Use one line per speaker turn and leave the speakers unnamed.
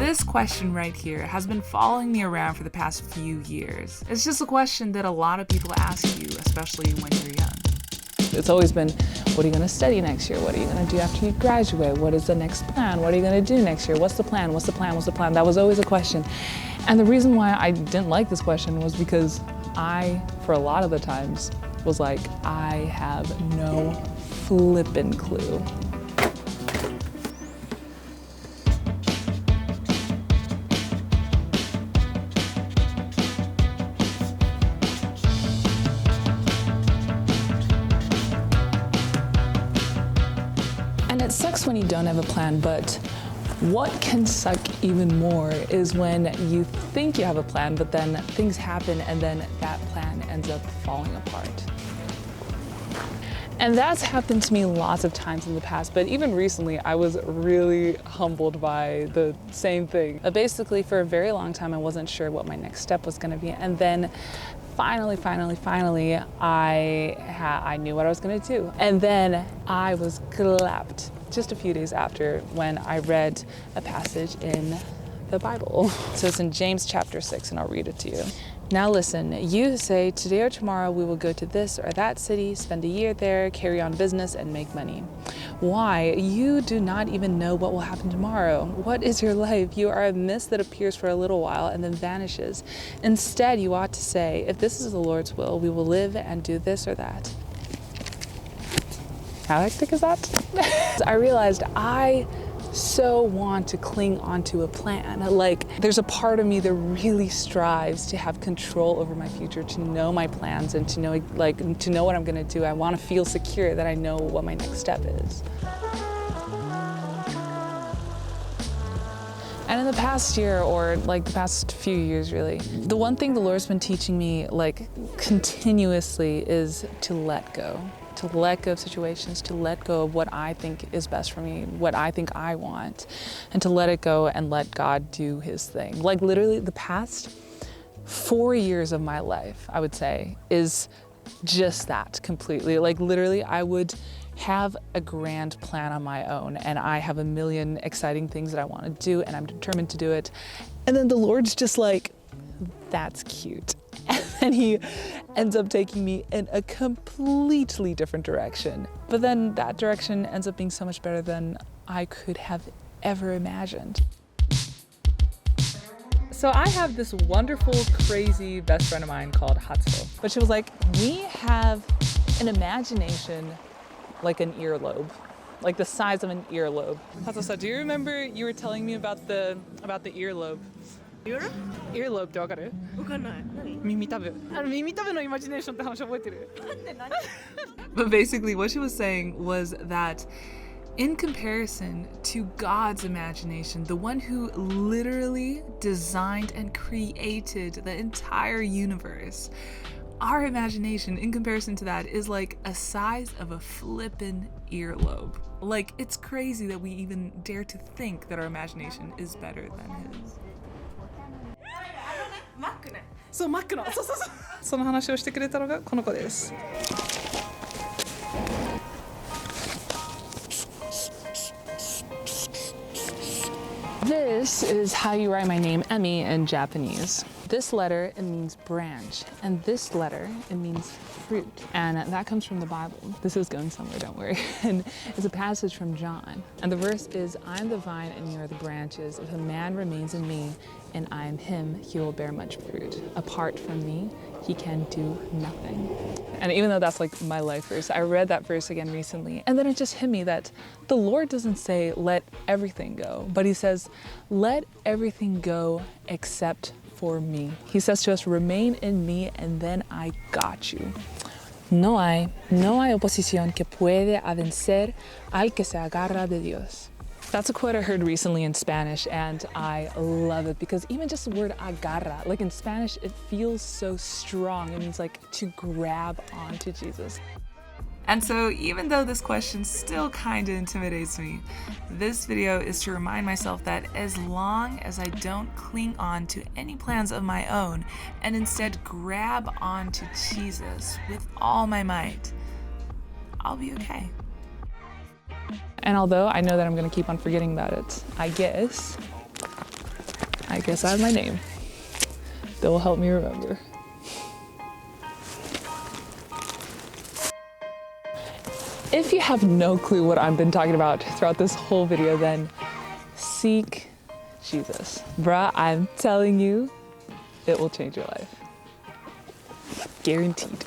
This question right here has been following me around for the past few years. It's just a question that a lot of people ask you, especially when you're young.
It's always been, what are you going to study next year? What are you going to do after you graduate? What is the next plan? What are you going to do next year? What's the plan? What's the plan? What's the plan? That was always a question. And the reason why I didn't like this question was because I, for a lot of the times, was like, I have no flippin' clue. And it sucks when you don't have a plan, but what can suck even more is when you think you have a plan, but then things happen and then that plan ends up falling apart. And that's happened to me lots of times in the past, but even recently I was really humbled by the same thing. Basically, for a very long time I wasn't sure what my next step was going to be, and then finally, I knew what I was going to do. And then I was clapped just a few days after when I read a passage in the Bible. So it's in James chapter 6, and I'll read it to you. Now listen, you say, today or tomorrow we will go to this or that city, spend a year there, carry on business, and make money. Why? You do not even know what will happen tomorrow. What is your life? You are a mist that appears for a little while and then vanishes. Instead, you ought to say, if this is the Lord's will, we will live and do this or that. How hectic is that? I realized I so want to cling onto a plan. Like, there's a part of me that really strives to have control over my future, to know my plans, and to know what I'm gonna do. I want to feel secure that I know what my next step is. And in the past year, or like the past few years really, the one thing the Lord's been teaching me like continuously is to let go. To let go of situations, to let go of what I think is best for me, what I think I want, and to let it go and let God do his thing. Like literally the past 4 years of my life, I would say, is just that completely. Like literally I would have a grand plan on my own and I have a million exciting things that I want to do and I'm determined to do it. And then the Lord's just like, that's cute. And then he ends up taking me in a completely different direction. But then that direction ends up being so much better than I could have ever imagined. So I have this wonderful, crazy best friend of mine called Hatsuko. But she was like, we have an imagination like an earlobe, like the size of an earlobe. Hatsuko, do you remember you were telling me about the earlobe? Earlobe ってわかる？わかんない。何？耳たぶ。耳たぶのイマジネーションって話覚えてる？But basically what she was saying was that in comparison to God's imagination, the one who literally designed and created the entire universe, our imagination in comparison to that is like a size of a flippin' earlobe. Like, it's crazy that we even dare to think that our imagination is better than his. マックね。そう、マックの。そう。その話をしてくれたのがこの子です。This is how you write my name, Emmy, in Japanese. This letter, it means branch, and this letter, it means fruit. And that comes from the Bible. This is going somewhere, don't worry. And it's a passage from John. And the verse is, I am the vine and you are the branches. If a man remains in me and I in him, he will bear much fruit. Apart from me, he can do nothing. And even though that's like my life verse, I read that verse again recently, and then it just hit me that the Lord doesn't say, let everything go, but he says, let everything go except for me. He says to us, remain in me and then I got you. No hay oposición que puede vencer al que se agarra de Dios. That's a quote I heard recently in Spanish, and I love it because even just the word agarra, like in Spanish, it feels so strong. It means like to grab onto Jesus.
And so even though this question still kind of intimidates me, this video is to remind myself that as long as I don't cling on to any plans of my own and instead grab onto Jesus with all my might, I'll be okay.
And although I know that I'm going to keep on forgetting about it, I guess I guess I have my name. That will help me remember. If you have no clue what I've been talking about throughout this whole video, then seek Jesus. Bruh, I'm telling you, it will change your life. Guaranteed.